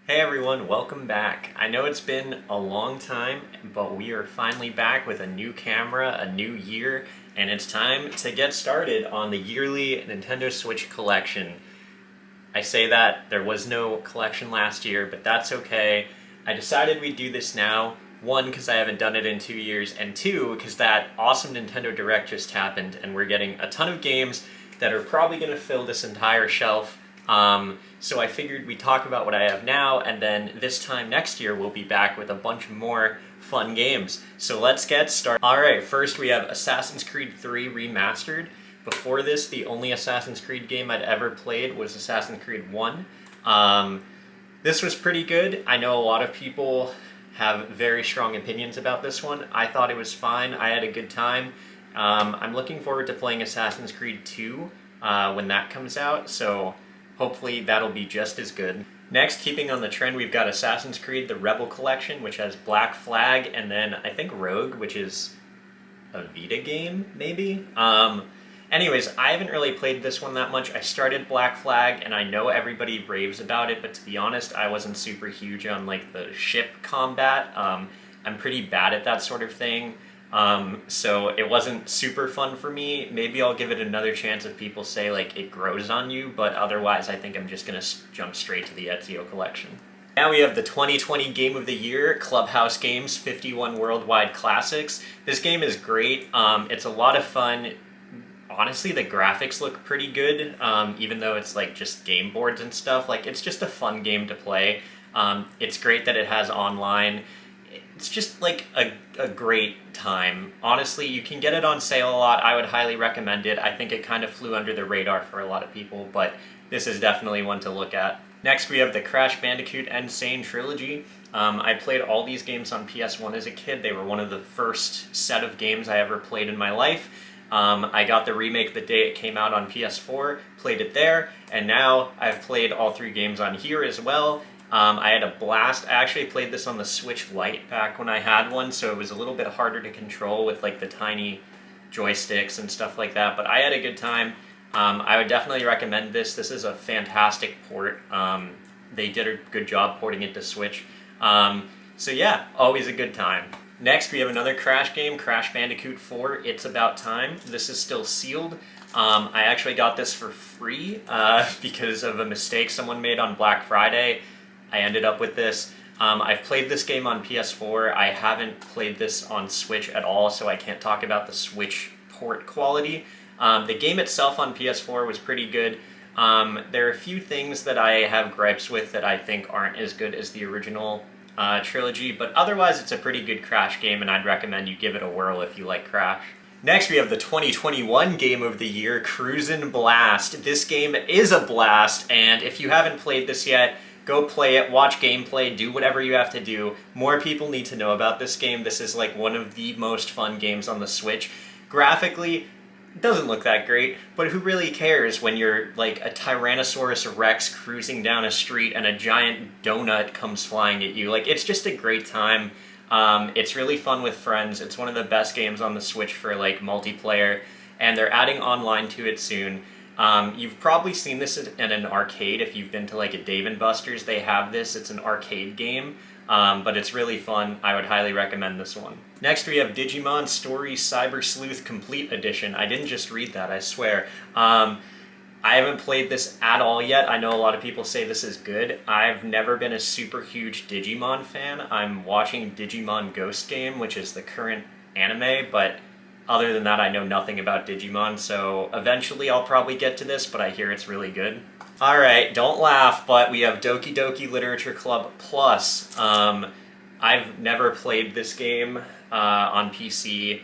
Hey everyone, welcome back. I know it's been a long time, but we are finally back with a new camera, a new year, and it's time to get started on the yearly Nintendo Switch collection. I say that there was no collection last year, but that's okay. I decided we'd do this now. One, because I haven't done it in 2 years, and two, because that awesome Nintendo Direct just happened, and we're getting a ton of games that are probably going to fill this entire shelf. So I figured we'd talk about what I have now, and then this time next year we'll be back with a bunch more fun games. So let's get started. Alright, first we have Assassin's Creed 3 Remastered. Before this, the only Assassin's Creed game I'd ever played was Assassin's Creed 1. This was pretty good. I know a lot of people have very strong opinions about this one. I thought it was fine. I had a good time. I'm looking forward to playing Assassin's Creed 2 when that comes out, so hopefully that'll be just as good. Next, keeping on the trend, we've got Assassin's Creed the Rebel Collection, which has Black Flag, and then I think Rogue, which is a Vita game, maybe? Anyways, I haven't really played this one that much. I started Black Flag, and I know everybody raves about it, but to be honest, I wasn't super huge on like the ship combat. I'm pretty bad at that sort of thing. So it wasn't super fun for me. Maybe I'll give it another chance if people say like it grows on you, but otherwise I think I'm just gonna jump straight to the Ezio collection. Now we have the 2020 Game of the Year, Clubhouse Games 51 Worldwide Classics. This game is great. It's a lot of fun. Honestly, the graphics look pretty good, even though it's like just game boards and stuff. Like, it's just a fun game to play. It's great that it has online. It's just like a great time. Honestly, you can get it on sale a lot. I would highly recommend it. I think it kind of flew under the radar for a lot of people, but this is definitely one to look at. Next, we have the Crash Bandicoot N. Sane Trilogy. I played all these games on PS1 as a kid. They were one of the first set of games I ever played in my life. I got the remake the day it came out on PS4, played it there, and now I've played all 3 games on here as well. I had a blast. I actually played this on the Switch Lite back when I had one, so it was a little bit harder to control with like the tiny joysticks and stuff like that, but I had a good time. I would definitely recommend this. This is a fantastic port. They did a good job porting it to Switch. So yeah, always a good time. Next, we have another Crash game, Crash Bandicoot 4, It's About Time. This is still sealed. I actually got this for free because of a mistake someone made on Black Friday. I ended up with this. I've played this game on PS4. I haven't played this on Switch at all, so I can't talk about the Switch port quality. The game itself on PS4 was pretty good. There are a few things that I have gripes with that I think aren't as good as the original trilogy, but otherwise it's a pretty good Crash game, and I'd recommend you give it a whirl if you like Crash. Next, we have the 2021 Game of the Year, Cruis'n Blast. This game is a blast, and if you haven't played this yet, go play it, watch gameplay, do whatever you have to do. More people need to know about this game. This is like one of the most fun games on the Switch. Graphically, it doesn't look that great, but who really cares when you're like a Tyrannosaurus Rex cruising down a street and a giant donut comes flying at you? Like, it's just a great time. It's really fun with friends. It's one of the best games on the Switch for like multiplayer, and they're adding online to it soon. You've probably seen this at an arcade if you've been to like a Dave & Buster's. They have this. It's an arcade game, but it's really fun. I would highly recommend this one. Next, we have Digimon Story Cyber Sleuth Complete Edition. I didn't just read that, I swear. I haven't played this at all yet. I know a lot of people say this is good. I've never been a super huge Digimon fan. I'm watching Digimon Ghost Game, which is the current anime, but other than that, I know nothing about Digimon, so eventually I'll probably get to this, but I hear it's really good. Alright, don't laugh, but we have Doki Doki Literature Club Plus. I've never played this game on PC.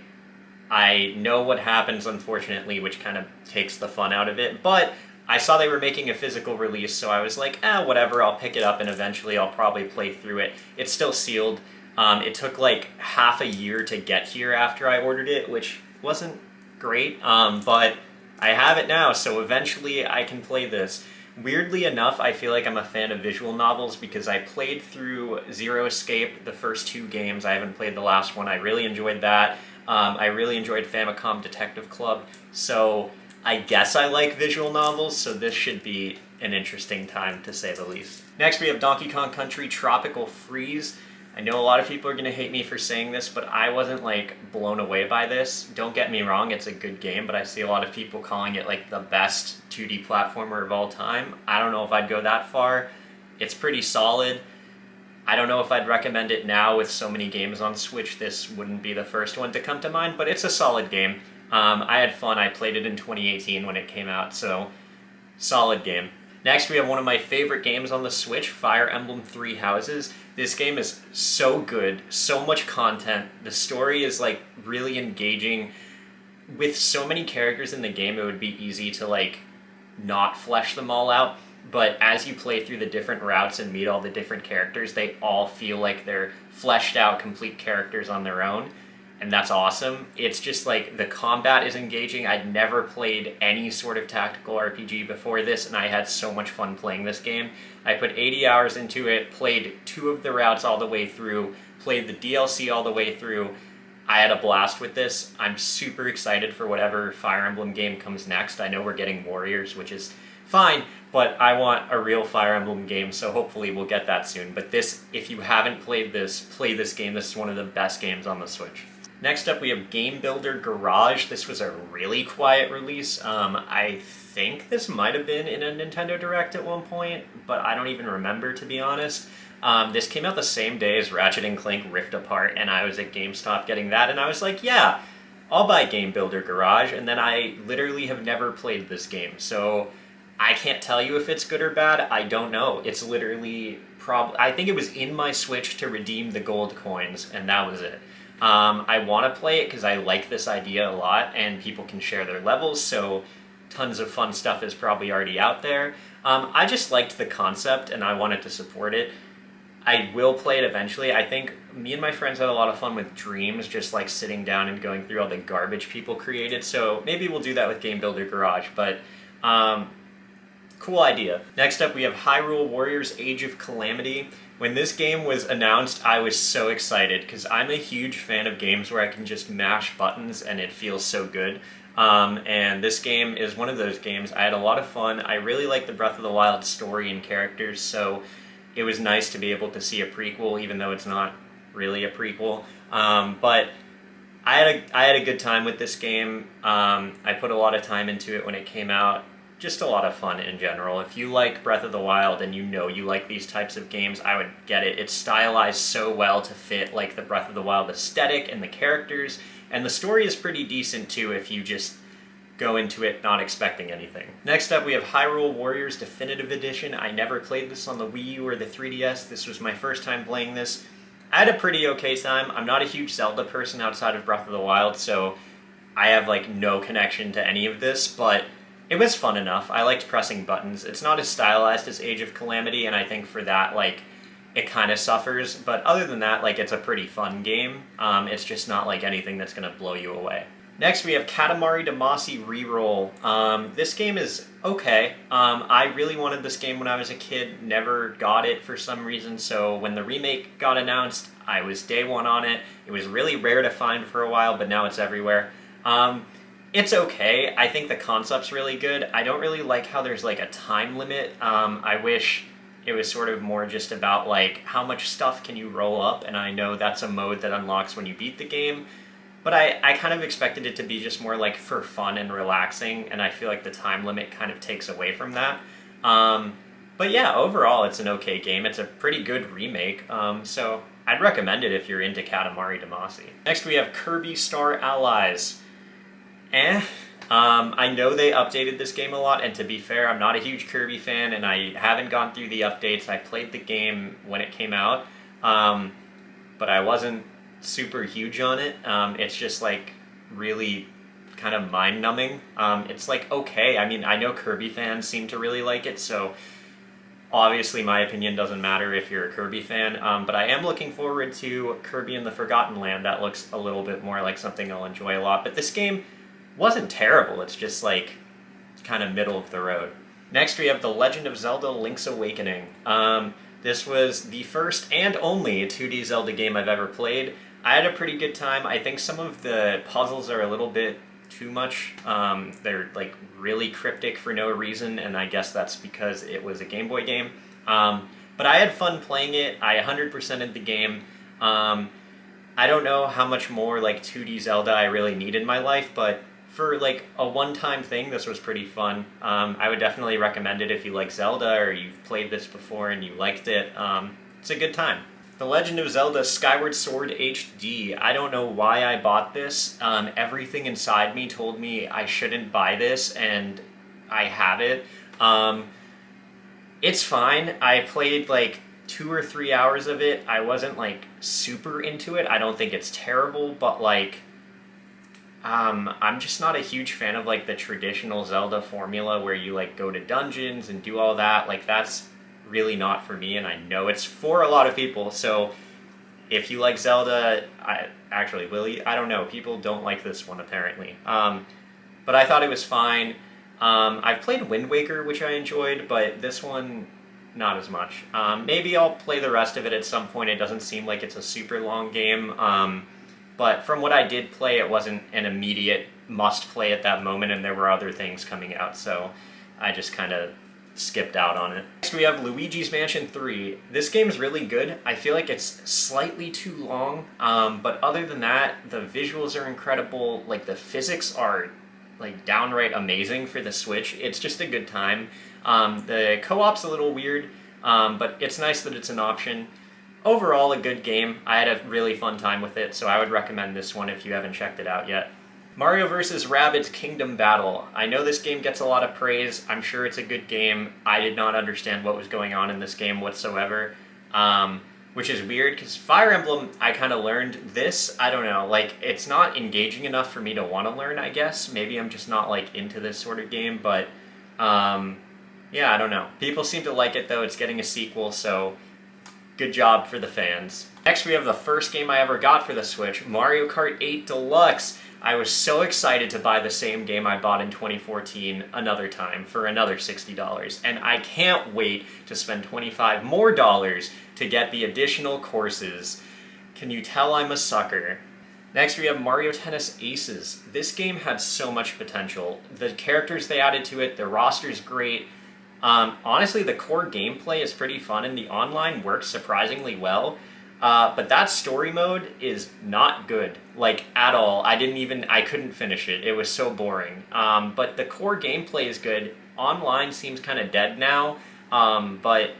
I know what happens, unfortunately, which kind of takes the fun out of it, but I saw they were making a physical release, so I was like, whatever, I'll pick it up and eventually I'll probably play through it. It's still sealed. It took like half a year to get here after I ordered it, which wasn't great, but I have it now, so eventually I can play this. Weirdly enough, I feel like I'm a fan of visual novels because I played through Zero Escape, the first 2 games. I haven't played the last one. I really enjoyed that. I really enjoyed Famicom Detective Club, so I guess I like visual novels, so this should be an interesting time, to say the least. Next, we have Donkey Kong Country Tropical Freeze. I know a lot of people are going to hate me for saying this, but I wasn't, like, blown away by this. Don't get me wrong, it's a good game, but I see a lot of people calling it, like, the best 2D platformer of all time. I don't know if I'd go that far. It's pretty solid. I don't know if I'd recommend it now with so many games on Switch. This wouldn't be the first one to come to mind, but it's a solid game. I had fun. I played it in 2018 when it came out, so solid game. Next, we have one of my favorite games on the Switch, Fire Emblem Three Houses. This game is so good, so much content. The story is, like, really engaging. With so many characters in the game, it would be easy to, like, not flesh them all out. But as you play through the different routes and meet all the different characters, they all feel like they're fleshed out, complete characters on their own. And that's awesome. It's just like the combat is engaging. I'd never played any sort of tactical RPG before this, and I had so much fun playing this game. I put 80 hours into it, played 2 of the routes all the way through, played the DLC all the way through. I had a blast with this. I'm super excited for whatever Fire Emblem game comes next. I know we're getting Warriors, which is fine, but I want a real Fire Emblem game, so hopefully we'll get that soon. But this, if you haven't played this, play this game. This is one of the best games on the Switch. Next up, we have Game Builder Garage. This was a really quiet release. I think this might have been in a Nintendo Direct at one point, but I don't even remember, to be honest. This came out the same day as Ratchet & Clank Rift Apart, and I was at GameStop getting that, and I was like, yeah, I'll buy Game Builder Garage, and then I literally have never played this game, so I can't tell you if it's good or bad. I don't know. It's literally I think it was in my Switch to redeem the gold coins, and that was it. I want to play it because I like this idea a lot, and people can share their levels, so tons of fun stuff is probably already out there. I just liked the concept, and I wanted to support it. I will play it eventually. I think me and my friends had a lot of fun with Dreams, just like sitting down and going through all the garbage people created, so maybe we'll do that with Game Builder Garage, but cool idea. Next up, we have Hyrule Warriors Age of Calamity. When this game was announced, I was so excited because I'm a huge fan of games where I can just mash buttons and it feels so good. And this game is one of those games. I had a lot of fun. I really like the Breath of the Wild story and characters, so it was nice to be able to see a prequel, even though it's not really a prequel. But I had a good time with this game. I put a lot of time into it when it came out. Just a lot of fun in general. If you like Breath of the Wild and you know you like these types of games, I would get it. It's stylized so well to fit like the Breath of the Wild aesthetic and the characters, and the story is pretty decent too if you just go into it not expecting anything. Next up, we have Hyrule Warriors Definitive Edition. I never played this on the Wii U or the 3DS. This was my first time playing this. I had a pretty okay time. I'm not a huge Zelda person outside of Breath of the Wild, so I have like no connection to any of this, but it was fun enough. I liked pressing buttons. It's not as stylized as Age of Calamity, and I think for that, like, it kind of suffers. But other than that, like, it's a pretty fun game. It's just not, like, anything that's going to blow you away. Next, we have Katamari Damacy Reroll. This game is okay. I really wanted this game when I was a kid. Never got it for some reason, so when the remake got announced, I was day one on it. It was really rare to find for a while, but now it's everywhere. It's okay. I think the concept's really good. I don't really like how there's like a time limit. I wish it was sort of more just about like how much stuff can you roll up, and I know that's a mode that unlocks when you beat the game, but I kind of expected it to be just more like for fun and relaxing, and I feel like the time limit kind of takes away from that. But yeah, overall it's an okay game. It's a pretty good remake, so I'd recommend it if you're into Katamari Damacy. Next we have Kirby Star Allies. I know they updated this game a lot, and to be fair, I'm not a huge Kirby fan, and I haven't gone through the updates. I played the game when it came out, but I wasn't super huge on it. It's just like really kind of mind-numbing. It's like okay. I mean, I know Kirby fans seem to really like it, so obviously my opinion doesn't matter if you're a Kirby fan, but I am looking forward to Kirby and the Forgotten Land. That looks a little bit more like something I'll enjoy a lot, but this game wasn't terrible. It's just like kind of middle of the road. Next we have The Legend of Zelda Link's Awakening. This was the first and only 2D Zelda game I've ever played. I had a pretty good time. I think some of the puzzles are a little bit too much. They're like really cryptic for no reason, and I guess that's because it was a Game Boy game. But I had fun playing it. I 100%ed the game. I don't know how much more like 2D Zelda I really need in my life, but for like a one-time thing, this was pretty fun. I would definitely recommend it if you like Zelda or you've played this before and you liked it. It's a good time. The Legend of Zelda Skyward Sword HD. I don't know why I bought this. Everything inside me told me I shouldn't buy this, and I have it. It's fine. I played like 2 or 3 hours of it. I wasn't like super into it. I don't think it's terrible, but like I'm just not a huge fan of like the traditional Zelda formula where you like go to dungeons and do all that. Like that's really not for me, and I know it's for a lot of people. So if you like Zelda, will you? I don't know. People don't like this one apparently. But I thought it was fine. I've played Wind Waker, which I enjoyed, but this one, not as much. Maybe I'll play the rest of it at some point. It doesn't seem like it's a super long game. But from what I did play, it wasn't an immediate must-play at that moment, and there were other things coming out, so I just kind of skipped out on it. Next we have Luigi's Mansion 3. This game's really good. I feel like it's slightly too long, but other than that, the visuals are incredible. Like, the physics are like downright amazing for the Switch. It's just a good time. The co-op's a little weird, but it's nice that it's an option. Overall, a good game. I had a really fun time with it, so I would recommend this one if you haven't checked it out yet. Mario vs. Rabbids Kingdom Battle. I know this game gets a lot of praise. I'm sure it's a good game. I did not understand what was going on in this game whatsoever, which is weird, because Fire Emblem, I kind of learned. This, I don't know, like, it's not engaging enough for me to want to learn, I guess. Maybe I'm just not, like, into this sort of game, but, yeah, I don't know. People seem to like it, though. It's getting a sequel, so good job for the fans. Next, we have the first game I ever got for the Switch, Mario Kart 8 Deluxe. I was so excited to buy the same game I bought in 2014 another time for another $60, and I can't wait to spend $25 more to get the additional courses. Can you tell I'm a sucker? Next, we have Mario Tennis Aces. This game had so much potential. The characters they added to it, the roster's great. Honestly, the core gameplay is pretty fun, and the online works surprisingly well. But that story mode is not good, like, at all. I couldn't finish it. It was so boring. But the core gameplay is good. Online seems kind of dead now, but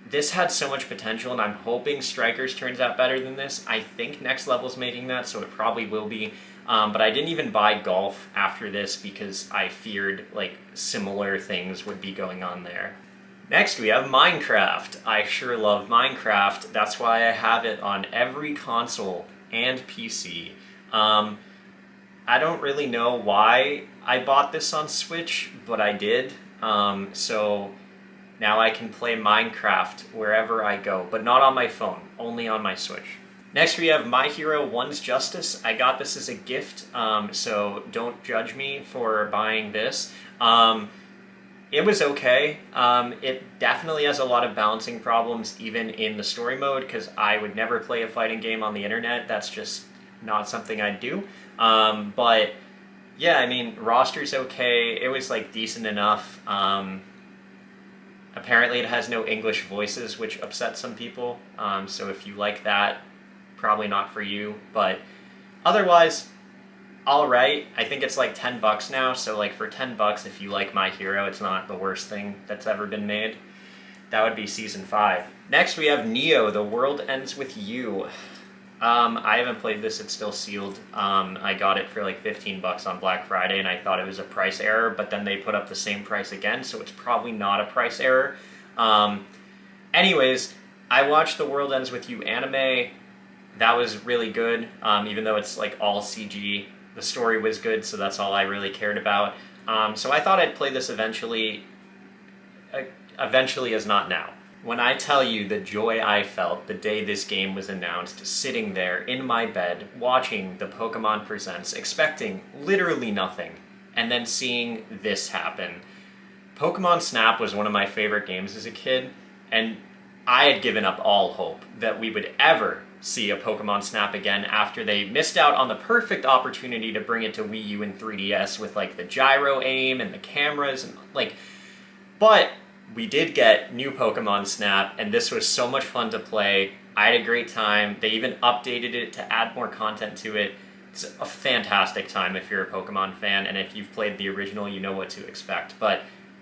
this had so much potential, and I'm hoping Strikers turns out better than this. I think Next Level's making that, so it probably will be. But I didn't even buy Golf after this because I feared, like, similar things would be going on there. Next, we have Minecraft. I sure love Minecraft. That's why I have it on every console and PC. I don't really know why I bought this on Switch, but I did. So now I can play Minecraft wherever I go, but not on my phone, only on my Switch. Next, we have My Hero One's Justice. I got this as a gift, so don't judge me for buying this. It was okay. It definitely has a lot of balancing problems, even in the story mode, because I would never play a fighting game on the internet. That's just not something I'd do. But yeah, I mean, roster's okay. It was like decent enough. Apparently it has no English voices, which upsets some people. So if you like that, probably not for you. But otherwise, all right. I think it's like $10 now, so like for $10, if you like My Hero, it's not the worst thing that's ever been made. That would be Season 5. Next, we have Neo, The World Ends With You. I haven't played this, it's still sealed. I got it for like $15 on Black Friday, and I thought it was a price error, but then they put up the same price again, so it's probably not a price error. Anyways, I watched The World Ends With You anime. That was really good, even though it's like all CG. The story was good, so that's all I really cared about. So I thought I'd play this eventually. Eventually is not now. When I tell you the joy I felt the day this game was announced, sitting there in my bed, watching the Pokemon Presents, expecting literally nothing, and then seeing this happen. Pokemon Snap was one of my favorite games as a kid, and I had given up all hope that we would ever see a Pokemon Snap again after they missed out on the perfect opportunity to bring it to Wii U and 3DS with like the gyro aim and the cameras and like, but we did get new Pokemon Snap, and this was so much fun to play. I had a great time. They even updated it to add more content to it. It's a fantastic time if you're a Pokemon fan, and if you've played the original, you know what to expect, but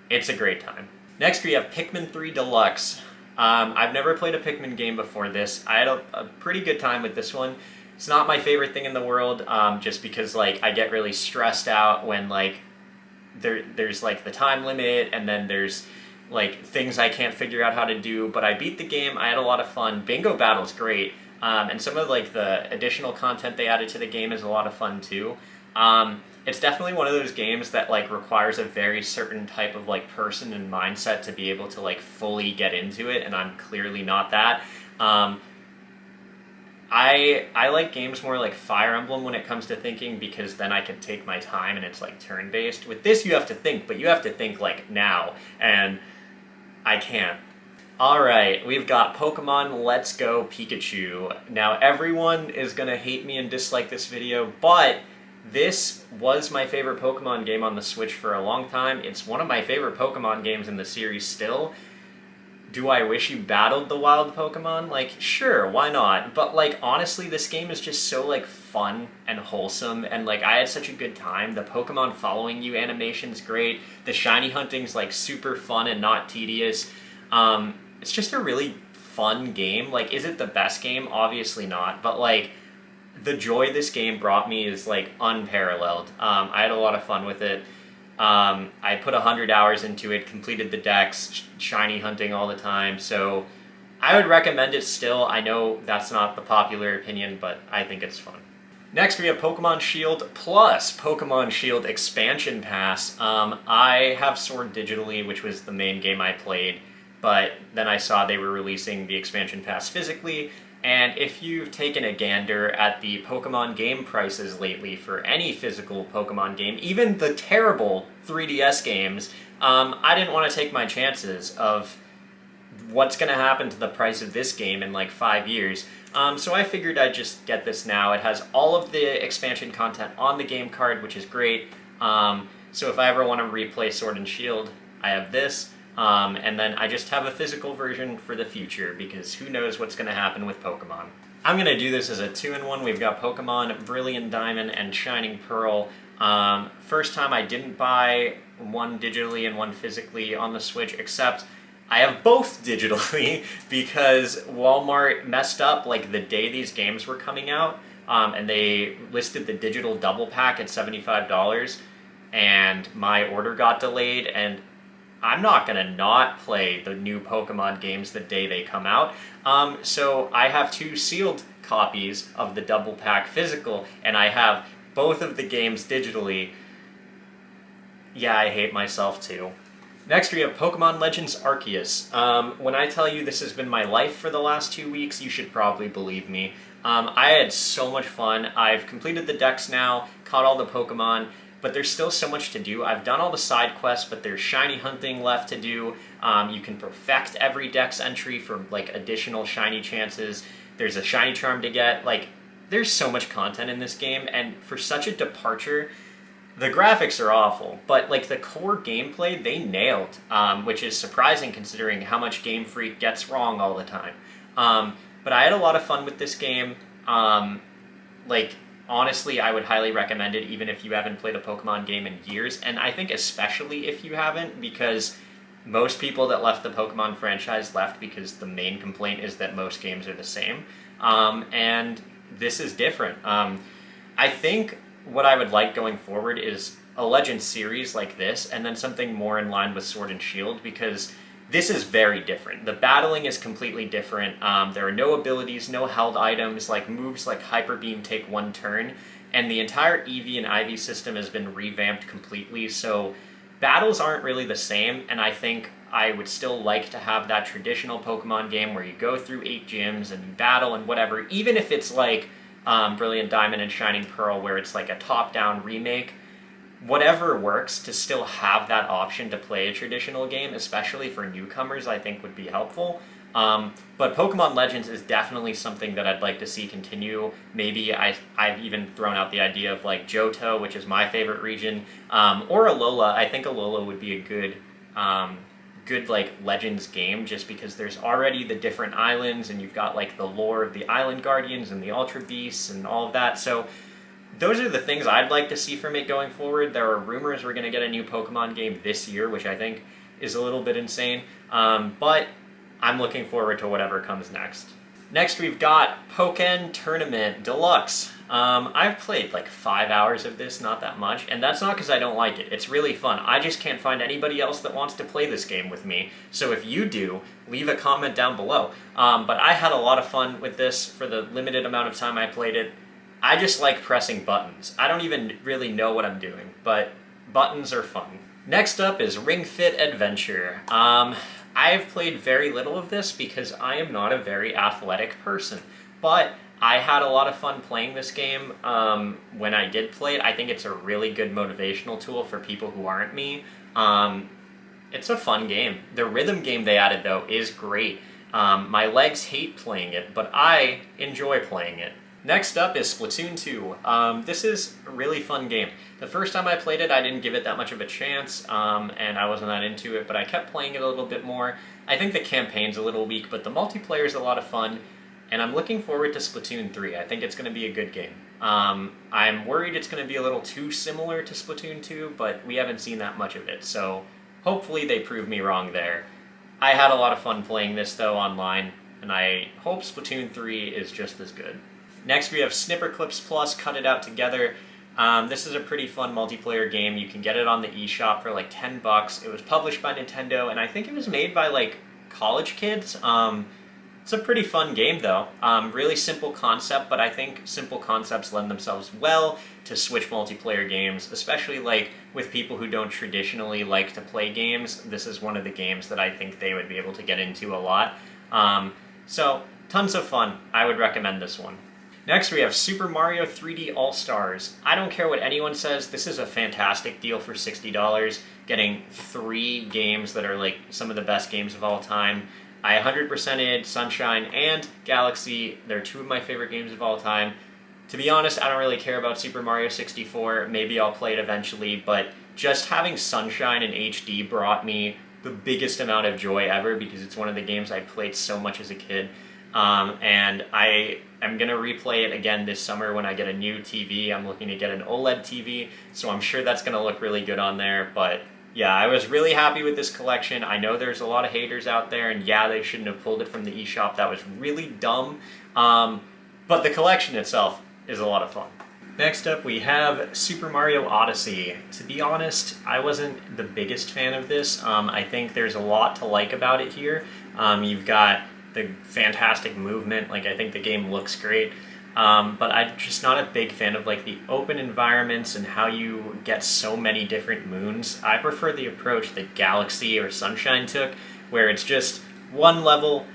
it's a great time. Next, we have Pikmin 3 Deluxe. I've never played a Pikmin game before this. I had a pretty good time with this one. It's not my favorite thing in the world, just because like I get really stressed out when like there's like the time limit, and then there's like things I can't figure out how to do, but I beat the game. I had a lot of fun. Bingo Battle's great, and some of like the additional content they added to the game is a lot of fun too. It's definitely one of those games that like requires a very certain type of like person and mindset to be able to like fully get into it, and I'm clearly not that. I like games more like Fire Emblem when it comes to thinking, because then I can take my time and it's like turn-based. With this you have to think, but you have to think like now, and I can't. Alright, we've got Pokemon Let's Go Pikachu. Now everyone is gonna hate me and dislike this video, but this was my favorite Pokemon game on the Switch for a long time. It's one of my favorite Pokemon games in the series still. Do I wish you battled the wild Pokemon? Like, sure, why not? But like, honestly, this game is just so like fun and wholesome, and like I had such a good time. The Pokemon following you animation's great. The shiny hunting's like super fun and not tedious. It's just a really fun game. Like, is it the best game? Obviously not, but like the joy this game brought me is like unparalleled. I had a lot of fun with it. I put 100 hours into it, completed the decks, shiny hunting all the time, so I would recommend it still. I know that's not the popular opinion, but I think it's fun. Next, we have Pokemon Shield Plus, Pokemon Shield Expansion Pass. I have Sword digitally, which was the main game I played, but then I saw they were releasing the Expansion Pass physically, and if you've taken a gander at the Pokemon game prices lately for any physical Pokemon game, even the terrible 3DS games, I didn't want to take my chances of what's going to happen to the price of this game in like 5 years. So I figured I'd just get this now. It has all of the expansion content on the game card, which is great. So if I ever want to replay Sword and Shield, I have this. And then I just have a physical version for the future, because who knows what's going to happen with Pokemon. I'm going to do this as a 2-in-1. We've got Pokemon Brilliant Diamond and Shining Pearl. First time I didn't buy one digitally and one physically on the Switch, except I have both digitally because Walmart messed up like the day these games were coming out, and they listed the digital double pack at $75, and my order got delayed, and I'm not going to not play the new Pokemon games the day they come out. So I have 2 sealed copies of the double pack physical, and I have both of the games digitally. Yeah, I hate myself too. Next, we have Pokemon Legends Arceus. When I tell you this has been my life for the last 2 weeks, you should probably believe me. I had so much fun. I've completed the decks now, caught all the Pokemon, but there's still so much to do. I've done all the side quests, but there's shiny hunting left to do. You can perfect every dex entry for like additional shiny chances. There's a shiny charm to get. Like, there's so much content in this game, and for such a departure, the graphics are awful, but like the core gameplay they nailed, which is surprising considering how much Game Freak gets wrong all the time. But I had a lot of fun with this game. Like, honestly, I would highly recommend it even if you haven't played a Pokemon game in years, and I think especially if you haven't, because most people that left the Pokemon franchise left because the main complaint is that most games are the same, and this is different. I think what I would like going forward is a Legends series like this, and then something more in line with Sword and Shield, because this is very different. The battling is completely different. There are no abilities, no held items, like moves like Hyper Beam take 1 turn, and the entire EV and IV system has been revamped completely, so battles aren't really the same, and I think I would still like to have that traditional Pokemon game where you go through 8 gyms and you battle and whatever, even if it's like Brilliant Diamond and Shining Pearl where it's like a top-down remake. Whatever works to still have that option to play a traditional game, especially for newcomers, I think would be helpful. But Pokemon Legends is definitely something that I'd like to see continue. Maybe I've even thrown out the idea of like Johto, which is my favorite region, or Alola. I think Alola would be a good like Legends game, just because there's already the different islands and you've got like the lore of the Island Guardians and the Ultra Beasts and all of that. So those are the things I'd like to see from it going forward. There are rumors we're going to get a new Pokemon game this year, which I think is a little bit insane. But I'm looking forward to whatever comes next. Next, we've got Pokken Tournament Deluxe. I've played like 5 hours of this, not that much, and that's not because I don't like it. It's really fun. I just can't find anybody else that wants to play this game with me. So if you do, leave a comment down below. But I had a lot of fun with this for the limited amount of time I played it. I just like pressing buttons. I don't even really know what I'm doing, but buttons are fun. Next up is Ring Fit Adventure. I've played very little of this because I am not a very athletic person, but I had a lot of fun playing this game when I did play it. I think it's a really good motivational tool for people who aren't me. It's a fun game. The rhythm game they added, though, is great. My legs hate playing it, but I enjoy playing it. Next up is Splatoon 2. This is a really fun game. The first time I played it, I didn't give it that much of a chance, and I wasn't that into it, but I kept playing it a little bit more. I think the campaign's a little weak, but the multiplayer is a lot of fun, and I'm looking forward to Splatoon 3. I think it's going to be a good game. I'm worried it's going to be a little too similar to Splatoon 2, but we haven't seen that much of it, so hopefully they prove me wrong there. I had a lot of fun playing this, though, online, and I hope Splatoon 3 is just as good. Next, we have Snipperclips Plus, Cut It Out Together. This is a pretty fun multiplayer game. You can get it on the eShop for like $10. It was published by Nintendo, and I think it was made by like college kids. It's a pretty fun game, though. Really simple concept, but I think simple concepts lend themselves well to Switch multiplayer games, especially like with people who don't traditionally like to play games. This is one of the games that I think they would be able to get into a lot. So, tons of fun. I would recommend this one. Next, we have Super Mario 3D All-Stars. I don't care what anyone says, this is a fantastic deal for $60, getting 3 games that are like some of the best games of all time. I 100%ed Sunshine and Galaxy. They're 2 of my favorite games of all time. To be honest, I don't really care about Super Mario 64. Maybe I'll play it eventually, but just having Sunshine in HD brought me the biggest amount of joy ever because it's one of the games I played so much as a kid. And I'm going to replay it again this summer when I get a new TV. I'm looking to get an OLED TV, so I'm sure that's going to look really good on there. But yeah, I was really happy with this collection. I know there's a lot of haters out there, and yeah, they shouldn't have pulled it from the eShop. That was really dumb. But the collection itself is a lot of fun. Next up, we have Super Mario Odyssey. To be honest, I wasn't the biggest fan of this. I think there's a lot to like about it here. You've got the fantastic movement, like I think the game looks great, but I'm just not a big fan of like the open environments and how you get so many different moons. I prefer the approach that Galaxy or Sunshine took, where it's just one level,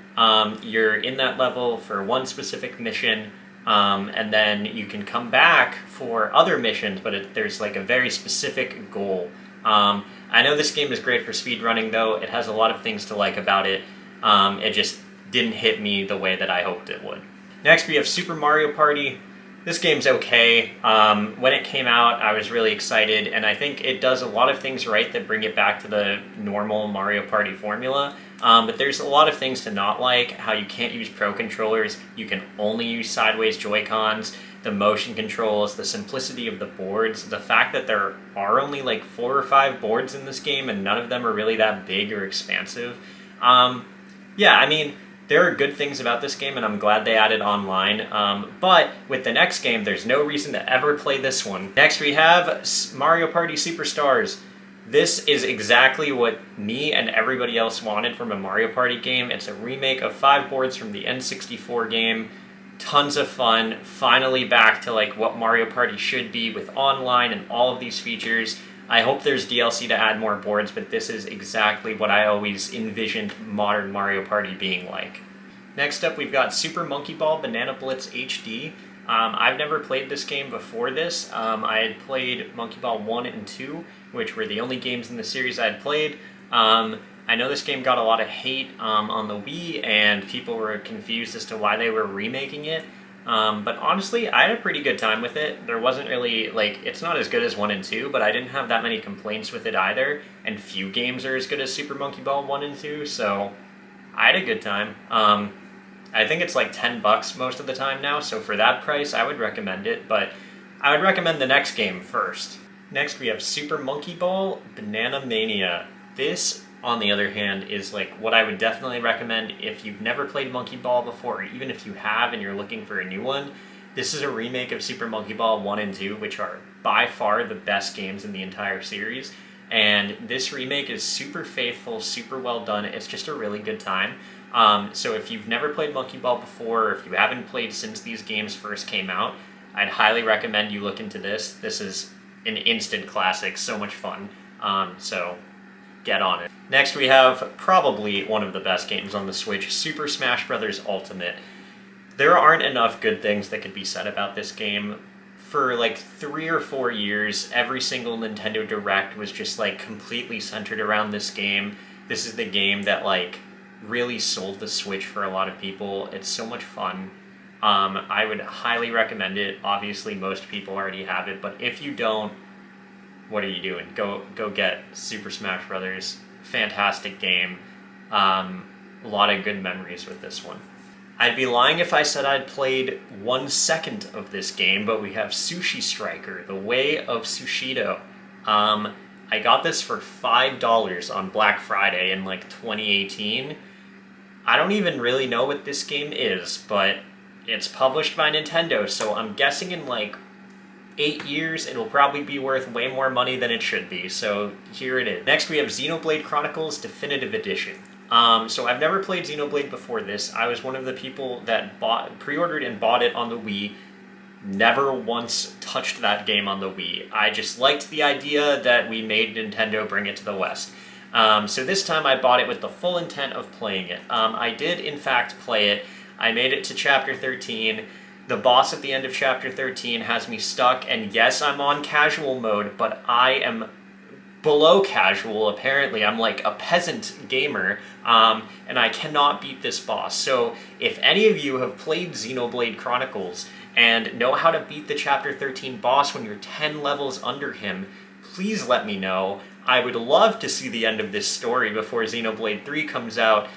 you're in that level for one specific mission, and then you can come back for other missions, but there's like a very specific goal. I know this game is great for speedrunning, though. It has a lot of things to like about it. It just didn't hit me the way that I hoped it would. Next, we have Super Mario Party. This game's okay. When it came out, I was really excited, and I think it does a lot of things right that bring it back to the normal Mario Party formula. But there's a lot of things to not like, how you can't use Pro Controllers, you can only use sideways Joy-Cons, the motion controls, the simplicity of the boards, the fact that there are only like 4 or 5 boards in this game, and none of them are really that big or expansive. Yeah, I mean, there are good things about this game, and I'm glad they added online, but with the next game, there's no reason to ever play this one. Next, we have Mario Party Superstars. This is exactly what me and everybody else wanted from a Mario Party game. It's a remake of 5 boards from the N64 game. Tons of fun. Finally back to like what Mario Party should be with online and all of these features. I hope there's DLC to add more boards, but this is exactly what I always envisioned modern Mario Party being like. Next up, we've got Super Monkey Ball Banana Blitz HD. I've never played this game before this. I had played Monkey Ball 1 and 2, which were the only games in the series I had played. I know this game got a lot of hate on the Wii, and people were confused as to why they were remaking it. But honestly, I had a pretty good time with it. There wasn't really, like, it's not as good as 1 and 2, but I didn't have that many complaints with it either, and few games are as good as Super Monkey Ball 1 and 2, so I had a good time. I think it's like $10 most of the time now, so for that price, I would recommend it, but I would recommend the next game first. Next, we have Super Monkey Ball Banana Mania. This, on the other hand, is like what I would definitely recommend if you've never played Monkey Ball before, or even if you have and you're looking for a new one. This is a remake of Super Monkey Ball 1 and 2, which are by far the best games in the entire series. And this remake is super faithful, super well done. It's just a really good time. So if you've never played Monkey Ball before, or if you haven't played since these games first came out, I'd highly recommend you look into this. This is an instant classic, so much fun. So get on it. Next we have probably one of the best games on the Switch, Super Smash Bros. Ultimate. There aren't enough good things that could be said about this game. For like 3 or 4 years, every single Nintendo Direct was just like completely centered around this game. This is the game that like really sold the Switch for a lot of people. It's so much fun. I would highly recommend it. Obviously, most people already have it, but if you don't, what are you doing? Go get Super Smash Bros. Fantastic game. A lot of good memories with this one. I'd be lying if I said I'd played 1 second of this game, but we have Sushi Striker, The Way of Sushido. I got this for $5 on Black Friday in like 2018. I don't even really know what this game is, but it's published by Nintendo, so I'm guessing in like 8 years it'll probably be worth way more money than it should be, so here it is. Next we have Xenoblade Chronicles Definitive Edition. So I've never played Xenoblade before this. I was one of the people that pre-ordered and bought it on the Wii. Never once touched that game on the Wii. I just liked the idea that we made Nintendo bring it to the West. So this time I bought it with the full intent of playing it. I did in fact play it. I made it to Chapter 13. The boss at the end of Chapter 13 has me stuck, and yes, I'm on casual mode, but I am below casual, apparently. I'm like a peasant gamer, and I cannot beat this boss. So if any of you have played Xenoblade Chronicles and know how to beat the Chapter 13 boss when you're 10 levels under him, please let me know. I would love to see the end of this story before Xenoblade 3 comes out,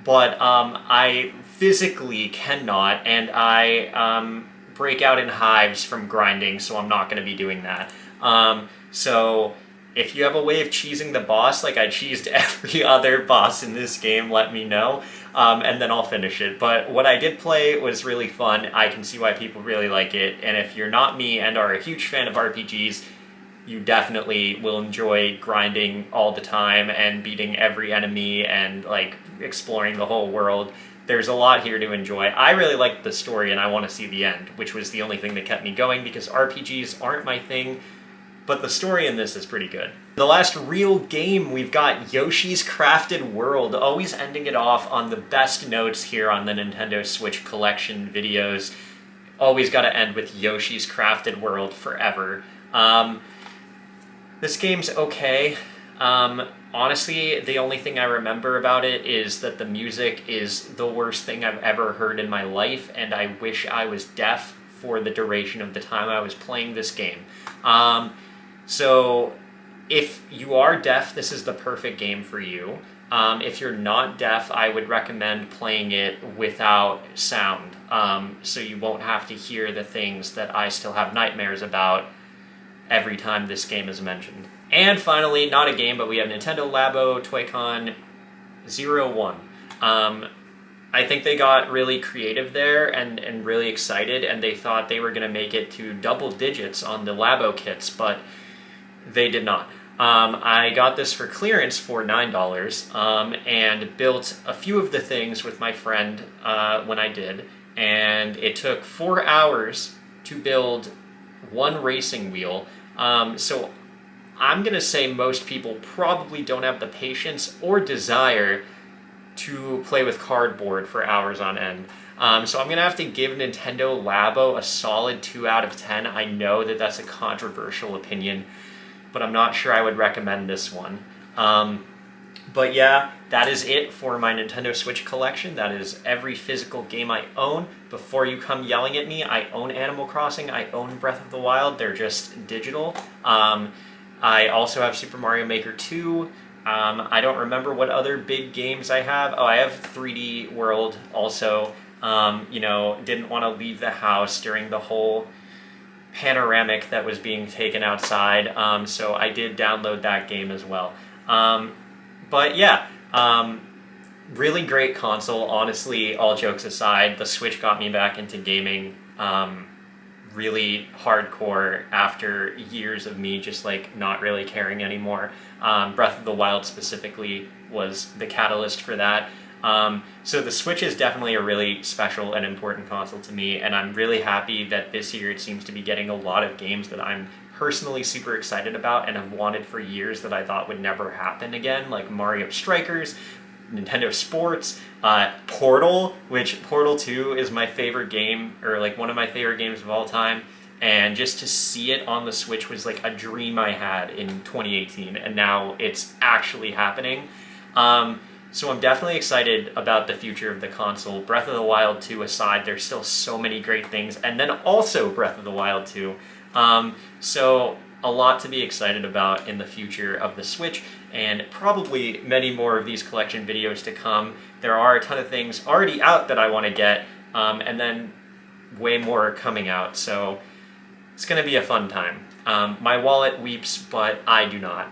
but I physically cannot, and I break out in hives from grinding, so I'm not going to be doing that. So if you have a way of cheesing the boss like I cheesed every other boss in this game, let me know, and then I'll finish it. But what I did play was really fun. I can see why people really like it, and if you're not me and are a huge fan of RPGs, you definitely will enjoy grinding all the time and beating every enemy and like exploring the whole world. There's a lot here to enjoy. I really liked the story and I want to see the end, which was the only thing that kept me going because RPGs aren't my thing, but the story in this is pretty good. The last real game, we've got Yoshi's Crafted World, always ending it off on the best notes here on the Nintendo Switch Collection videos. Always got to end with Yoshi's Crafted World forever. This game's okay. Honestly, the only thing I remember about it is that the music is the worst thing I've ever heard in my life, and I wish I was deaf for the duration of the time I was playing this game. So if you are deaf, this is the perfect game for you. If you're not deaf, I would recommend playing it without sound, so you won't have to hear the things that I still have nightmares about every time this game is mentioned. And finally, not a game, but we have Nintendo Labo Toy-Con 01. I think they got really creative there and really excited, and they thought they were going to make it to double digits on the Labo kits, but they did not. I got this for clearance for $9, and built a few of the things with my friend when I did, and it took 4 hours to build one racing wheel. So I'm going to say most people probably don't have the patience or desire to play with cardboard for hours on end. So I'm going to have to give Nintendo Labo a solid 2 out of 10. I know that that's a controversial opinion, but I'm not sure I would recommend this one. But yeah, that is it for my Nintendo Switch collection. That is every physical game I own. Before you come yelling at me, I own Animal Crossing, I own Breath of the Wild, they're just digital. I also have Super Mario Maker 2. I don't remember what other big games I have. Oh, I have 3D World also. You know, didn't want to leave the house during the whole panoramic that was being taken outside, so I did download that game as well. But yeah, really great console, honestly, all jokes aside. The Switch got me back into gaming really hardcore after years of me just like not really caring anymore. Breath of the Wild specifically was the catalyst for that. So the Switch is definitely a really special and important console to me, and I'm really happy that this year it seems to be getting a lot of games that I'm personally super excited about and have wanted for years that I thought would never happen again, like Mario Strikers, Nintendo Sports, Portal, which Portal 2 is my favorite game, or like one of my favorite games of all time, and just to see it on the Switch was like a dream I had in 2018, and now it's actually happening. So I'm definitely excited about the future of the console. Breath of the Wild 2 aside, there's still so many great things, and then also Breath of the Wild 2. So a lot to be excited about in the future of the Switch, and probably many more of these collection videos to come. There are a ton of things already out that I want to get, and then way more coming out, so it's going to be a fun time. My wallet weeps, but I do not.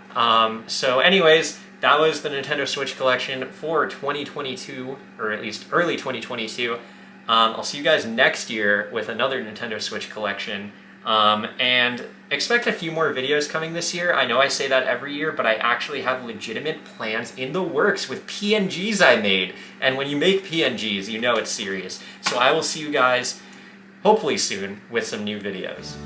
So anyways, that was the Nintendo Switch collection for 2022, or at least early 2022. I'll see you guys next year with another Nintendo Switch collection. And expect a few more videos coming this year. I know I say that every year, but I actually have legitimate plans in the works with PNGs I made. And when you make PNGs, you know it's serious. So I will see you guys hopefully soon with some new videos.